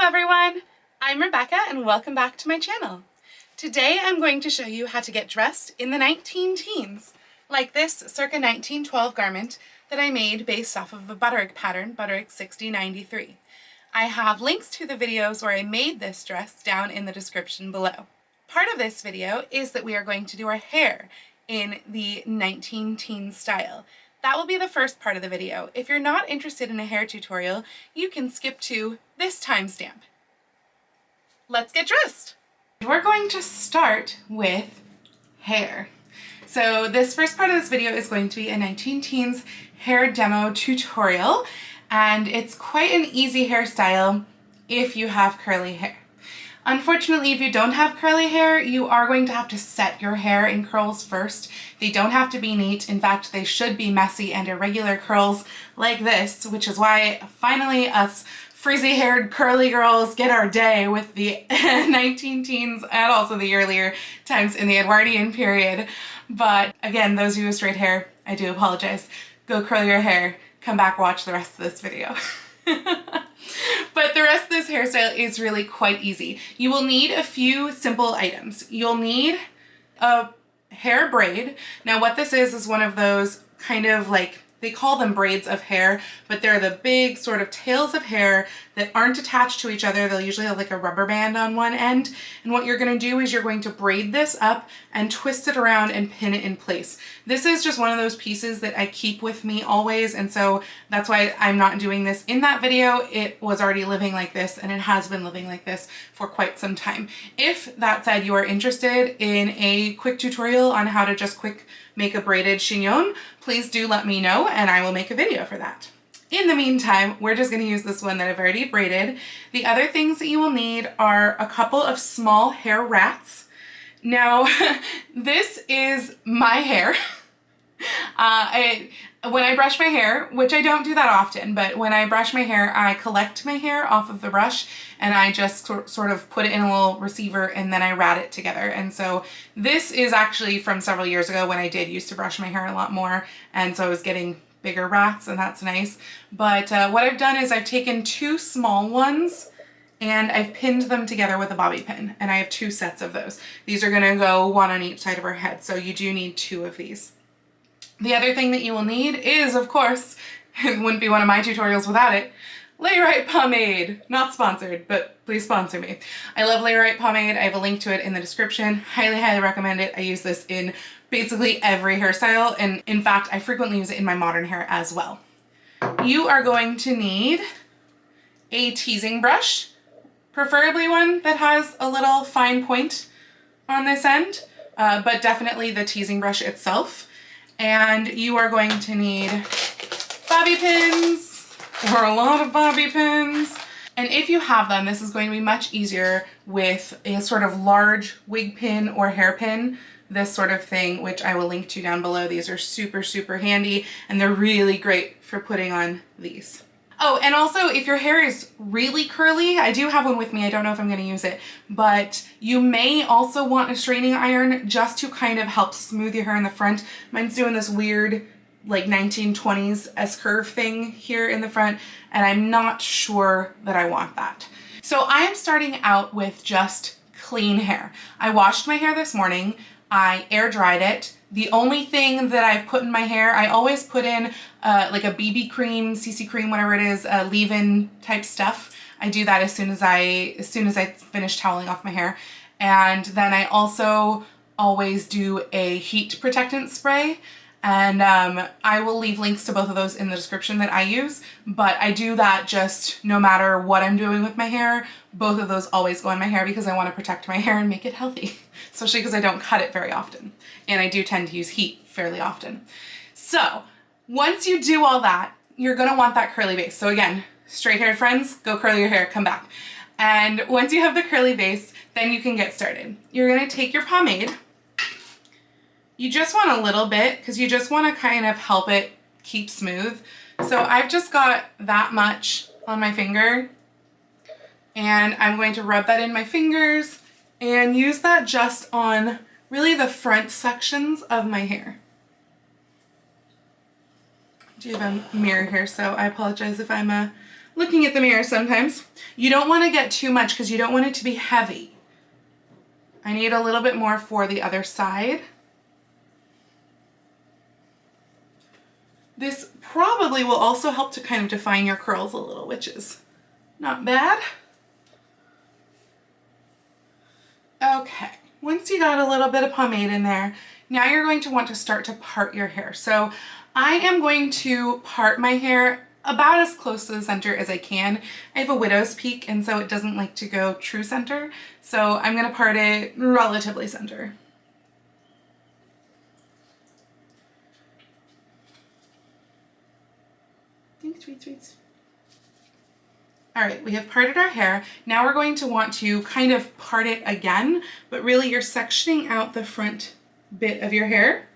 Hello everyone! I'm Rebecca and welcome back to my channel. Today I'm going to show you how to get dressed in the 19-teens, like this circa 1912 garment that I made based off of a Butterick pattern, Butterick 6093. I have links to the videos where I made this dress down in the description below. Part of this video is that we are going to do our hair in the 19-teen style. That will be the first part of the video. If you're not interested in a hair tutorial, you can skip to this timestamp. Let's get dressed! We're going to start with hair. So this first part of this video is going to be a 19-teens hair demo tutorial, and it's quite an easy hairstyle if you have curly hair. Unfortunately, if you don't have curly hair, you are going to have to set your hair in curls first. They don't have to be neat. In fact, they should be messy and irregular curls like this, which is why finally us frizzy-haired curly girls get our day with the 19-teens and also the earlier times in the Edwardian period. But again, those of you with straight hair, I do apologize. Go curl your hair, come back, watch the rest of this video. But the rest of this hairstyle is really quite easy. You will need a few simple items. You'll need a hair braid. Now what this is one of those kind of like, they call them braids of hair, but they're the big sort of tails of hair that aren't attached to each other. They'll usually have like a rubber band on one end. And what you're going to do is you're going to braid this up and twist it around and pin it in place. This is just one of those pieces that I keep with me always, and so that's why I'm not doing this in that video. It was already living like this, and it has been living like this for quite some time. If that said you are interested in a quick tutorial on how to just quick make a braided chignon, please do let me know and I will make a video for that. In the meantime, we're just going to use this one that I've already braided. The other things that you will need are a couple of small hair rats. Now, this is my hair. When I brush my hair, which I don't do that often, but when I brush my hair, I collect my hair off of the brush and I just sort of put it in a little receiver and then I rat it together. And so this is actually from several years ago when I did used to brush my hair a lot more, and so I was getting bigger rats, and that's nice. But what I've done is I've taken two small ones and I've pinned them together with a bobby pin, and I have two sets of those. These are gonna go one on each side of our head, so you do need two of these. The other thing that you will need is, of course, it wouldn't be one of my tutorials without it, Layright pomade. Not sponsored, but please sponsor me. I love Layright pomade. I have a link to it in the description. Highly, highly recommend it. I use this in basically every hairstyle, and in fact, I frequently use it in my modern hair as well. You are going to need a teasing brush, preferably one that has a little fine point on this end, but definitely the teasing brush itself. And you are going to need bobby pins, or a lot of bobby pins. And if you have them, this is going to be much easier with a sort of large wig pin or hairpin, this sort of thing, which I will link to down below. These are super, super handy, and they're really great for putting on these. Oh, and also if your hair is really curly, I do have one with me, I don't know if I'm gonna use it, but you may also want a straightening iron just to kind of help smooth your hair in the front. Mine's doing this weird like 1920s S-curve thing here in the front, and I'm not sure that I want that. So I am starting out with just clean hair. I washed my hair this morning, I air dried it. The only thing that I've put in my hair, I always put in like a BB cream, CC cream, whatever it is, leave-in type stuff. I do that as soon as I finish toweling off my hair. And then I also always do a heat protectant spray. And I will leave links to both of those in the description that I use, but I do that just no matter what I'm doing with my hair. Both of those always go on my hair because I want to protect my hair and make it healthy, especially because I don't cut it very often. And I do tend to use heat fairly often. So once you do all that, you're gonna want that curly base. So again, straight haired friends, go curl your hair, come back. And once you have the curly base, then you can get started. You're gonna take your pomade. You just want a little bit because you just want to kind of help it keep smooth. So I've just got that much on my finger, and I'm going to rub that in my fingers and use that just on really the front sections of my hair. I do have a mirror here, so I apologize if I'm a looking at the mirror sometimes. You don't want to get too much because you don't want it to be heavy. I need a little bit more for the other side. This probably will also help to kind of define your curls a little, which is not bad. Okay, once you got a little bit of pomade in there, now you're going to want to start to part your hair. So I am going to part my hair about as close to the center as I can. I have a widow's peak, and so it doesn't like to go true center. So I'm gonna part it relatively center. Thanks, sweet sweets. All right, we have parted our hair. Now we're going to want to kind of part it again, but really you're sectioning out the front bit of your hair.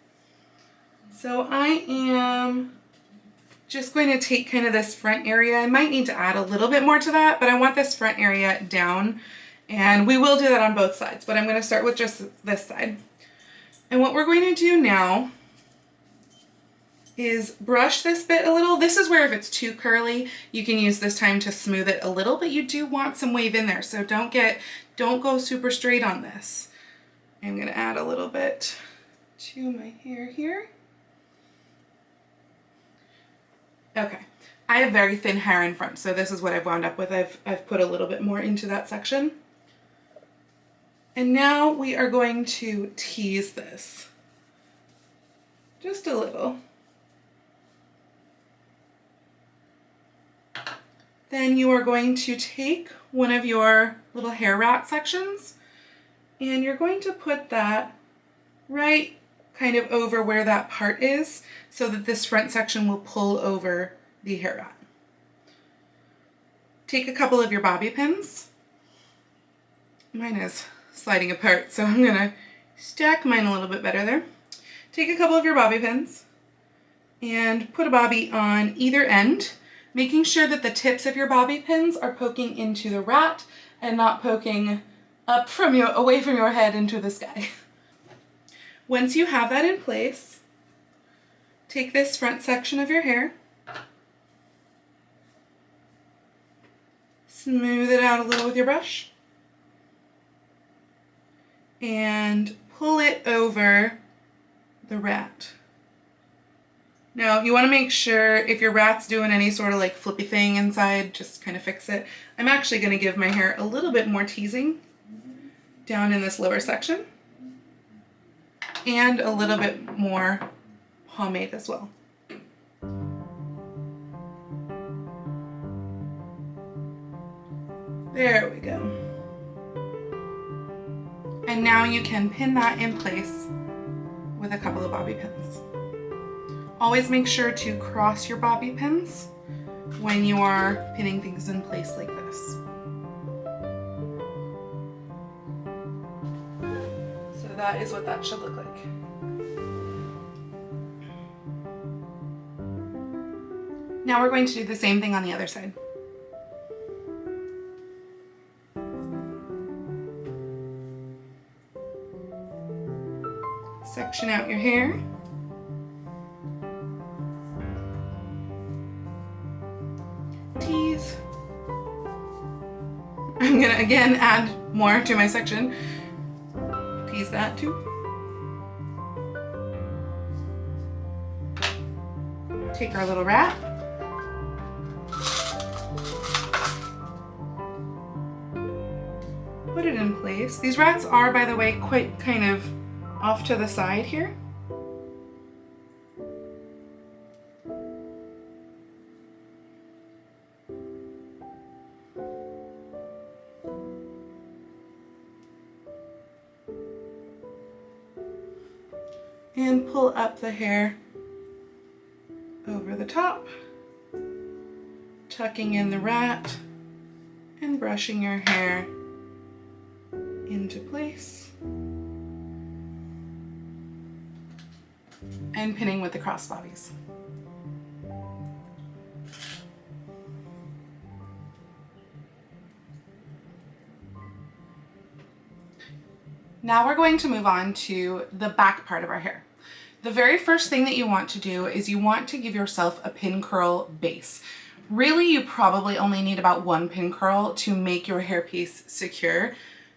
So I am just going to take kind of this front area. I might need to add a little bit more to that, but I want this front area down, and we will do that on both sides, but I'm going to start with just this side. And what we're going to do now is brush this bit a little. This is where if it's too curly, you can use this time to smooth it a little, but you do want some wave in there. So don't go super straight on this. I'm gonna add a little bit to my hair here. Okay, I have very thin hair in front, so this is what I've wound up with. I've put a little bit more into that section. And now we are going to tease this. Just a little. Then you are going to take one of your little hair rat sections and you're going to put that right kind of over where that part is so that this front section will pull over the hair rat. Take a couple of your bobby pins. Mine is sliding apart, so I'm gonna stack mine a little bit better there. Take a couple of your bobby pins and put a bobby on either end, making sure that the tips of your bobby pins are poking into the rat and not poking up from away from your head into the sky. Once you have that in place, take this front section of your hair, smooth it out a little with your brush, and pull it over the rat. Now, you want to make sure if your rat's doing any sort of like flippy thing inside, just kind of fix it. I'm actually going to give my hair a little bit more teasing down in this lower section and a little bit more pomade as well. There we go. And now you can pin that in place with a couple of bobby pins. Always make sure to cross your bobby pins when you are pinning things in place like this. So that is what that should look like. Now we're going to do the same thing on the other side. Section out your hair. Tease. I'm gonna again add more to my section. Tease that too. Take our little rat. Put it in place. These rats are, by the way, quite kind of off to the side here. And pull up the hair over the top, tucking in the rat and brushing your hair into place and pinning with the cross bobbies. Now we're going to move on to the back part of our hair. The very first thing that you want to do is you want to give yourself a pin curl base. Really, you probably only need about one pin curl to make your hairpiece secure.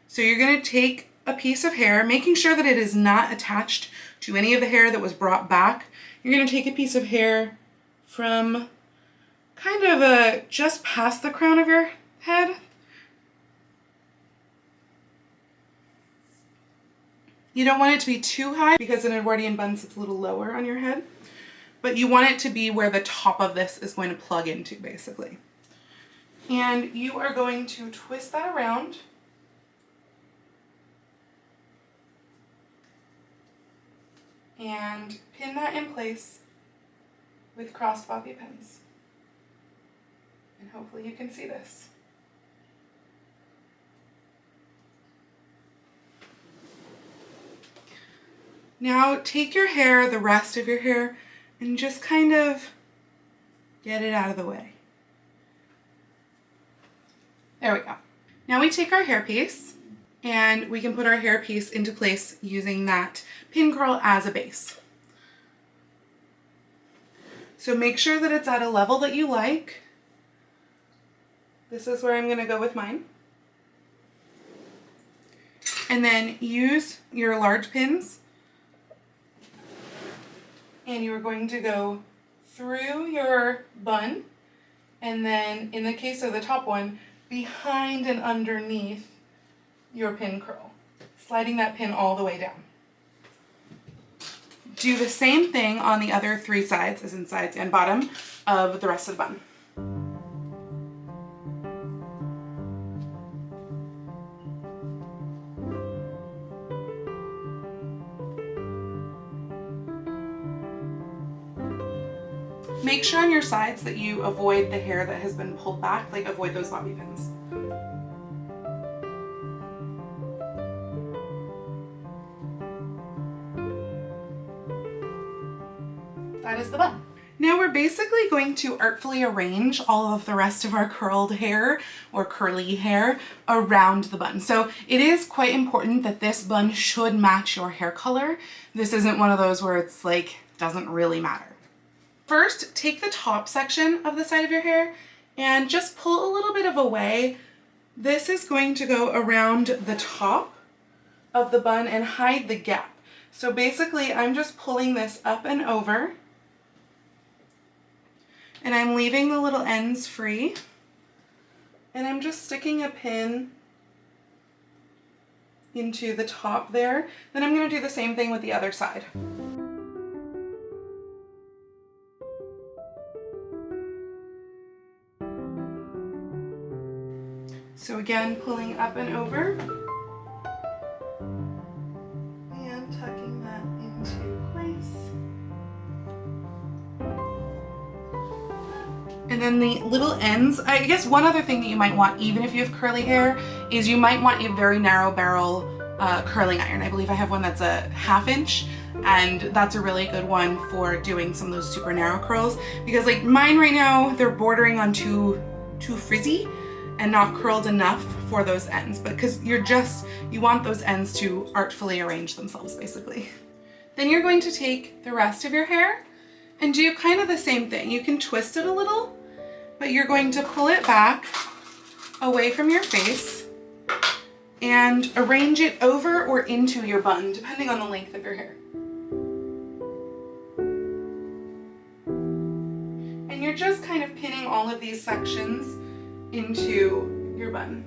So you're gonna take a piece of hair, making sure that it is not attached to any of the hair that was brought back. You're gonna take a piece of hair from kind of just past the crown of your head. You don't want it to be too high because in Edwardian buns it's a little lower on your head, but you want it to be where the top of this is going to plug into, basically. And you are going to twist that around and pin that in place with crossed bobby pins. And hopefully you can see this. Now take your hair, the rest of your hair, and just kind of get it out of the way. There we go. Now we take our hairpiece and we can put our hairpiece into place using that pin curl as a base. So make sure that it's at a level that you like. This is where I'm going to go with mine. And then use your large pins and you are going to go through your bun, and then in the case of the top one, behind and underneath your pin curl, sliding that pin all the way down. Do the same thing on the other three sides, as in sides and bottom, of the rest of the bun. Make sure on your sides that you avoid the hair that has been pulled back, like avoid those bobby pins. That is the bun. Now we're basically going to artfully arrange all of the rest of our curled hair or curly hair around the bun. So it is quite important that this bun should match your hair color. This isn't one of those where it's like, doesn't really matter. First, take the top section of the side of your hair and just pull a little bit of away. This is going to go around the top of the bun and hide the gap. So basically, I'm just pulling this up and over, and I'm leaving the little ends free, and I'm just sticking a pin into the top there. Then I'm going to do the same thing with the other side. So again, pulling up and over and tucking that into place. And then the little ends, I guess one other thing that you might want, even if you have curly hair, is you might want a very narrow barrel curling iron. I believe I have one that's a 1/2 inch, and that's a really good one for doing some of those super narrow curls, because like mine right now, they're bordering on too frizzy and not curled enough for those ends, but because you want those ends to artfully arrange themselves, basically. Then you're going to take the rest of your hair and do kind of the same thing. You can twist it a little, but you're going to pull it back away from your face and arrange it over or into your bun, depending on the length of your hair. And you're just kind of pinning all of these sections into your bun.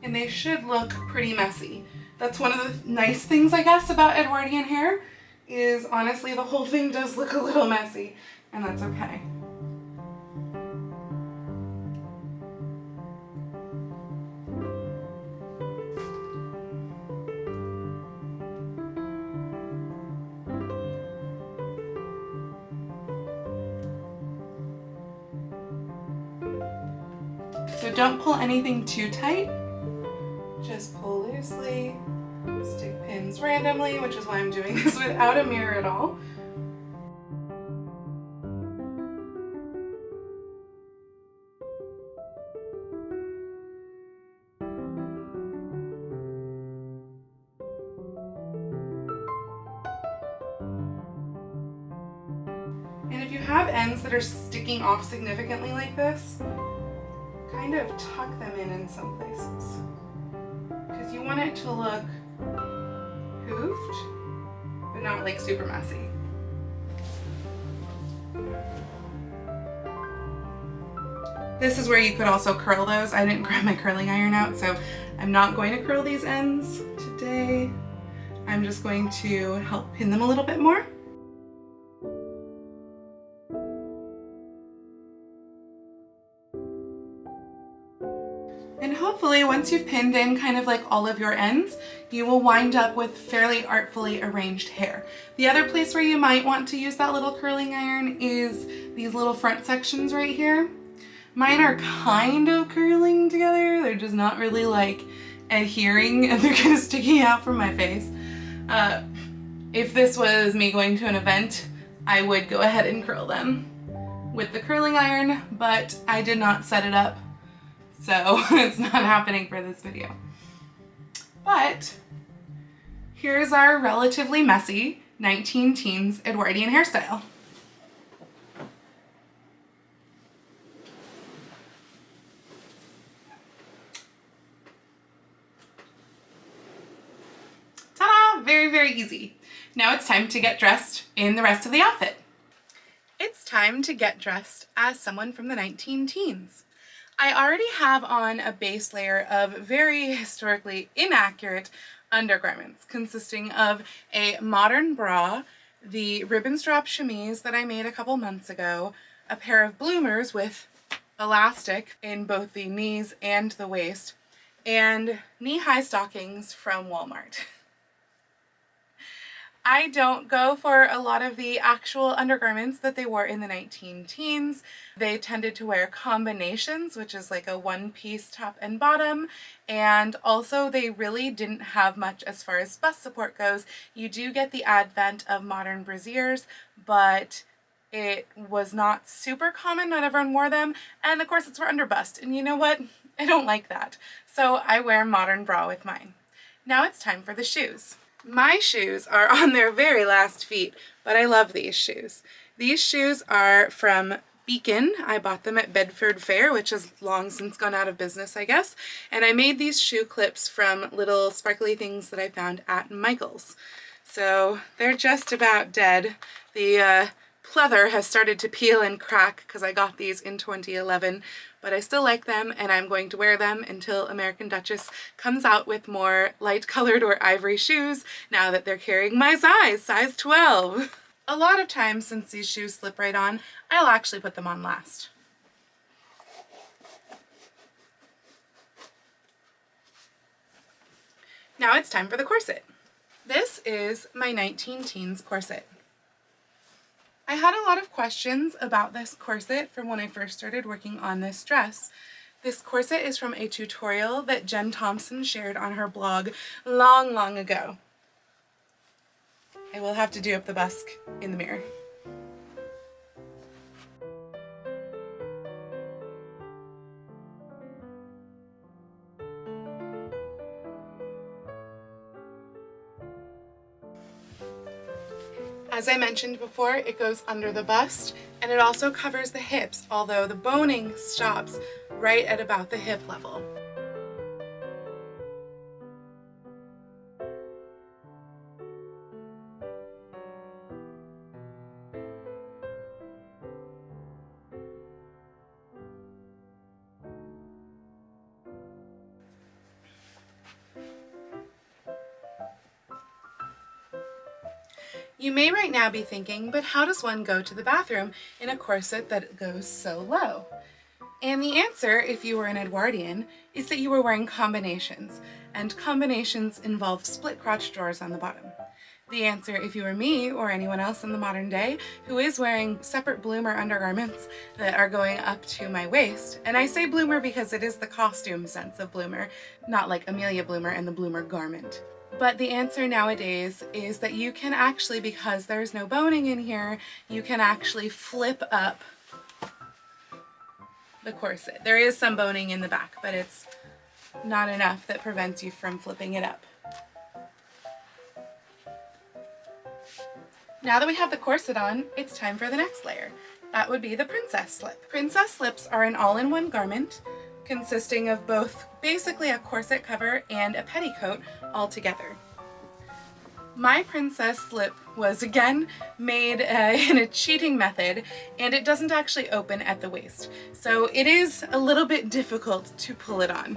And they should look pretty messy. That's one of the nice things, I guess, about Edwardian hair, is honestly the whole thing does look a little messy, and that's okay. So don't pull anything too tight, just pull loosely, stick pins randomly, which is why I'm doing this without a mirror at all. you have ends that are sticking off significantly like this, kind of tuck them in some places, because you want it to look poofed, but not like super messy. This is where you could also curl those. I didn't grab my curling iron out, so I'm not going to curl these ends today. I'm just going to help pin them a little bit more. And hopefully once you've pinned in kind of like all of your ends, you will wind up with fairly artfully arranged hair. The other place where you might want to use that little curling iron is these little front sections right here. Mine are kind of curling together. They're just not really like adhering, and they're kind of sticking out from my face. If this was me going to an event, I would go ahead and curl them with the curling iron, but I did not set it up, so it's not happening for this video. But here's our relatively messy 19-teens Edwardian hairstyle. Ta-da! Very, very easy. Now it's time to get dressed in the rest of the outfit. It's time to get dressed as someone from the 19-teens. I already have on a base layer of very historically inaccurate undergarments consisting of a modern bra, the ribbon strap chemise that I made a couple months ago, a pair of bloomers with elastic in both the knees and the waist, and knee-high stockings from Walmart. I don't go for a lot of the actual undergarments that they wore in the 19-teens. They tended to wear combinations, which is like a one-piece top and bottom, and also they really didn't have much as far as bust support goes. You do get the advent of modern brassiers, but it was not super common. Not everyone wore them, and the corsets were under bust, and you know what? I don't like that. So I wear modern bra with mine. Now it's time for the shoes. My shoes are on their very last feet, but I love these shoes. These shoes are from Beacon. I bought them at Bedford Fair, which has long since gone out of business, I guess. And I made these shoe clips from little sparkly things that I found at Michael's. So they're just about dead. The pleather has started to peel and crack because I got these in 2011, but I still like them, and I'm going to wear them until American Duchess comes out with more light colored or ivory shoes now that they're carrying my size 12. A lot of times, since these shoes slip right on, I'll actually put them on last. Now it's time for the corset. This is my 19-teens corset. I had a lot of questions about this corset from when I first started working on this dress. This corset is from a tutorial that Jen Thompson shared on her blog long, long ago. I will have to do up the busk in the mirror. As I mentioned before, it goes under the bust, and it also covers the hips, although the boning stops right at about the hip level. You may right now be thinking, but how does one go to the bathroom in a corset that goes so low? And the answer, if you were an Edwardian, is that you were wearing combinations, and combinations involve split crotch drawers on the bottom. The answer, if you were me or anyone else in the modern day who is wearing separate bloomer undergarments that are going up to my waist, and I say bloomer because it is the costume sense of bloomer, not like Amelia Bloomer and the bloomer garment. But the answer nowadays is that you can actually, because there's no boning in here, you can actually flip up the corset. There is some boning in the back, but it's not enough that prevents you from flipping it up. Now that we have the corset on, it's time for the next layer. that would be the princess slip. Princess slips are an all-in-one garment consisting of both basically a corset cover and a petticoat all together. My princess slip was again made in a cheating method, and it doesn't actually open at the waist, so it is a little bit difficult to pull it on.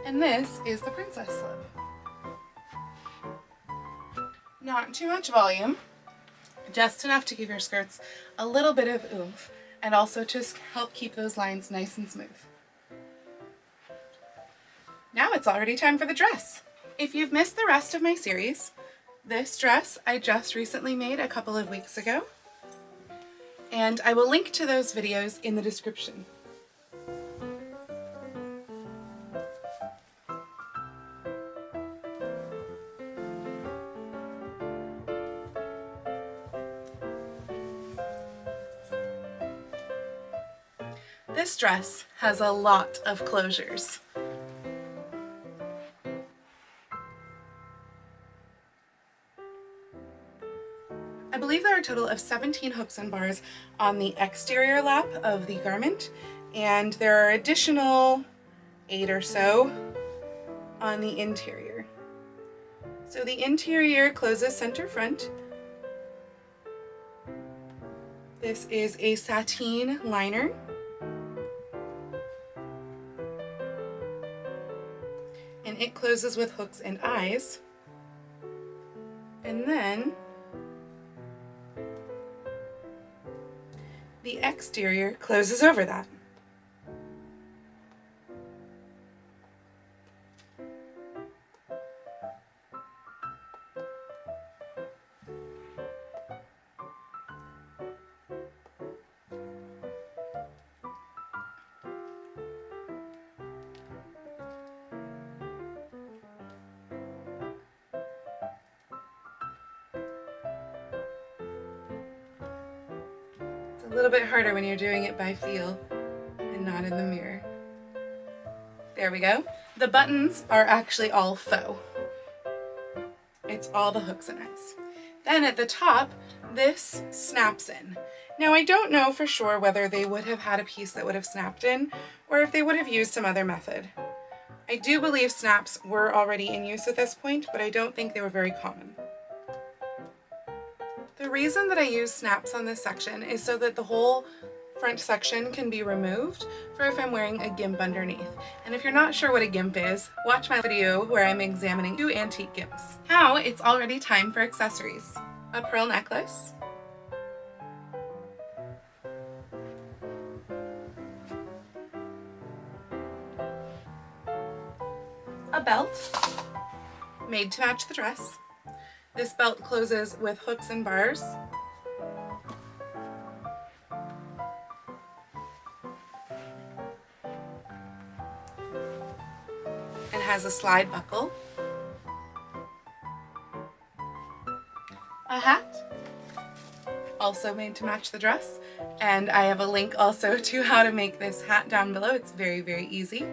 And this is the princess slip. Not too much volume, just enough to give your skirts a little bit of oomph and also just help keep those lines nice and smooth. Now it's already time for the dress. If you've missed the rest of my series, this dress I just recently made a couple of weeks ago, and I will link to those videos in the description. This dress has a lot of closures. I believe there are a total of 17 hooks and bars on the exterior lap of the garment, and there are additional 8 or so on the interior. So the interior closes center front. This is a sateen liner. And it closes with hooks and eyes. And then the exterior closes over that. A little bit harder when you're doing it by feel and not in the mirror. There we go. The buttons are actually all faux. It's all the hooks and eyes. Then at the top, this snaps in. Now I don't know for sure whether they would have had a piece that would have snapped in or if they would have used some other method. I do believe snaps were already in use at this point, but I don't think they were very common. The reason that I use snaps on this section is so that the whole front section can be removed for if I'm wearing a gimp underneath. And if you're not sure what a gimp is, watch my video where I'm examining 2 antique gimps. Now it's already time for accessories. A pearl necklace, a belt made to match the dress. This belt closes with hooks and bars. And has a slide buckle. A hat, also made to match the dress. And I have a link also to how to make this hat down below. It's very, very easy.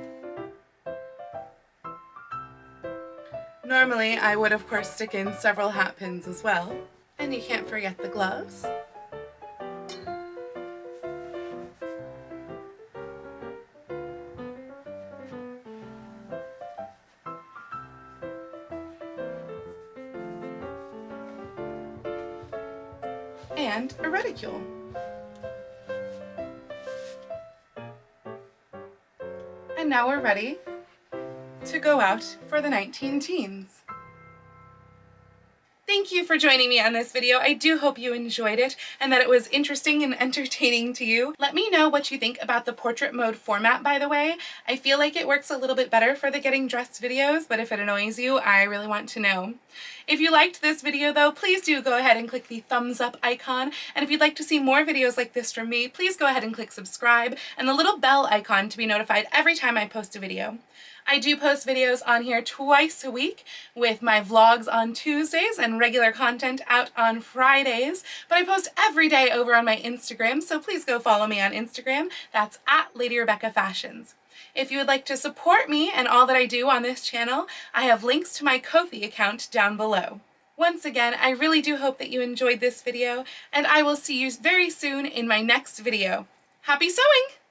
Normally, I would of course stick in several hat pins as well. And you can't forget the gloves. And a reticule. And now we're ready to go out for the 19 teens. Thank you for joining me on this video. I do hope you enjoyed it and that it was interesting and entertaining to you. Let me know what you think about the portrait mode format, by the way. I feel like it works a little bit better for the getting dressed videos, but if it annoys you, I really want to know. If you liked this video though, please do go ahead and click the thumbs up icon. And if you'd like to see more videos like this from me, please go ahead and click subscribe and the little bell icon to be notified every time I post a video. I do post videos on here twice a week, with my vlogs on Tuesdays and regular content out on Fridays, but I post every day over on my Instagram, so please go follow me on Instagram. That's at Lady Rebecca Fashions. If you would like to support me and all that I do on this channel, I have links to my Ko-fi account down below. Once again, I really do hope that you enjoyed this video, and I will see you very soon in my next video. Happy sewing!